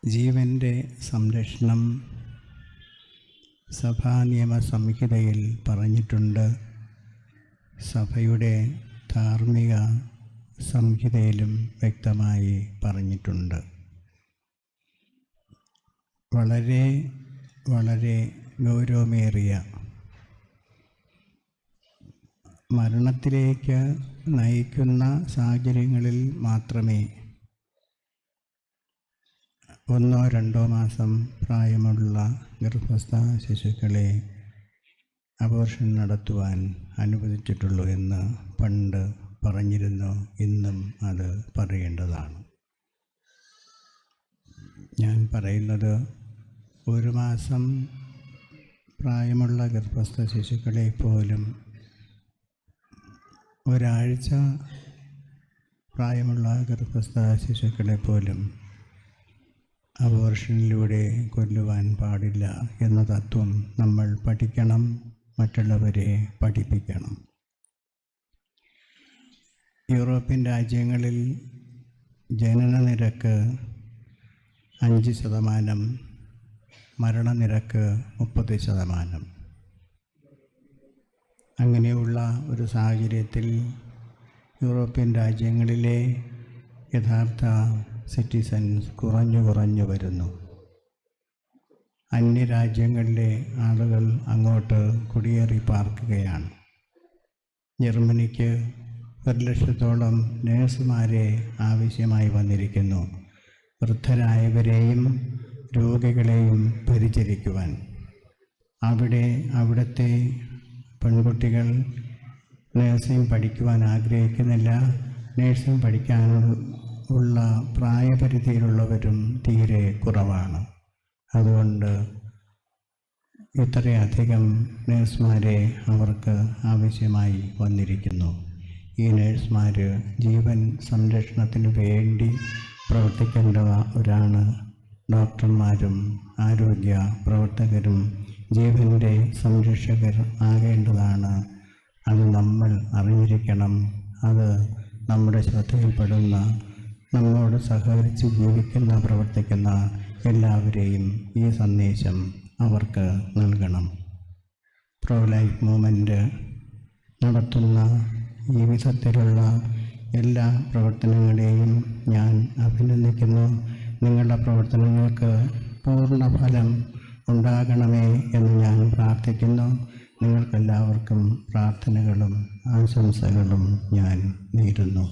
ജീവൻ്റെ സംരക്ഷണം സഭാനിയമ സംഹിതയിൽ പറഞ്ഞിട്ടുണ്ട്. സഭയുടെ ധാർമ്മിക സംഹിതയിലും വ്യക്തമായി പറഞ്ഞിട്ടുണ്ട്. വളരെ വളരെ ഗൗരവമേറിയ മരണത്തിലേക്ക് നയിക്കുന്ന സാഹചര്യങ്ങളിൽ മാത്രമേ 1-2 മാസം പ്രായമുള്ള ഗർഭസ്ഥ ശിശുക്കളെ അബോർഷൻ നടത്തുവാൻ അനുവദിച്ചിട്ടുള്ളൂ എന്ന് പണ്ട് പറഞ്ഞിരുന്നു. ഇന്നും അത് പറയേണ്ടതാണ്. ഞാൻ പറയുന്നത് 1 മാസം പ്രായമുള്ള ഗർഭസ്ഥ ശിശുക്കളെ പോലും ഒരാഴ്ച പ്രായമുള്ള ഗർഭസ്ഥ ശിശുക്കളെ പോലും അബോർഷനിലൂടെ കൊല്ലുവാൻ പാടില്ല എന്ന തത്വം നമ്മൾ പഠിക്കണം, മറ്റുള്ളവരെ പഠിപ്പിക്കണം. യൂറോപ്യൻ രാജ്യങ്ങളിൽ ജനന നിരക്ക് 5%, മരണനിരക്ക് 30%. അങ്ങനെയുള്ള ഒരു സാഹചര്യത്തിൽ യൂറോപ്യൻ രാജ്യങ്ങളിലെ യഥാർത്ഥ സിറ്റിസൺസ് കുറഞ്ഞു വരുന്നു. അന്യരാജ്യങ്ങളിലെ ആളുകൾ അങ്ങോട്ട് കുടിയേറി പാർക്കുകയാണ്. ജർമ്മനിക്ക് 1,00,000-ഓളം നഴ്സുമാരെ ആവശ്യമായി വന്നിരിക്കുന്നു, വൃദ്ധരായവരെയും രോഗികളെയും പരിചരിക്കുവാൻ. അവിടുത്തെ പെൺകുട്ടികൾ നഴ്സിംഗ് പഠിക്കുവാൻ ആഗ്രഹിക്കുന്നില്ല. നഴ്സിംഗ് പഠിക്കാനുള്ള പ്രായപരിധിയിലുള്ളവരും തീരെ കുറവാണ്. അതുകൊണ്ട് ഇത്രയധികം നഴ്സുമാരെ അവർക്ക് ആവശ്യമായി വന്നിരിക്കുന്നു. ഈ നഴ്സുമാർ ജീവൻ സംരക്ഷണത്തിന് വേണ്ടി പ്രവർത്തിക്കേണ്ടവരാണ്. ഡോക്ടർമാരും ആരോഗ്യ പ്രവർത്തകരും ജീവൻ്റെ സംരക്ഷകർ ആകേണ്ടതാണ്. അത് നമ്മൾ അറിഞ്ഞിരിക്കണം. അത് നമ്മുടെ ശ്രദ്ധയിൽപ്പെടുന്ന, നമ്മോട് സഹകരിച്ച് ജീവിക്കുന്ന, പ്രവർത്തിക്കുന്ന എല്ലാവരെയും ഈ സന്ദേശം അവർക്ക് നൽകണം. പ്രോ ലൈഫ് മൂവ്മെൻറ്റ് നടത്തുന്ന ഈ വിധത്തിലുള്ള എല്ലാ പ്രവർത്തനങ്ങളെയും ഞാൻ അഭിനന്ദിക്കുന്നു. നിങ്ങളുടെ പ്രവർത്തനങ്ങൾക്ക് പൂർണ്ണ ഫലം ഉണ്ടാകണമേ എന്ന് ഞാൻ പ്രാർത്ഥിക്കുന്നു. നിങ്ങൾക്കെല്ലാവർക്കും പ്രാർത്ഥനകളും ആശംസകളും ഞാൻ നേരുന്നു.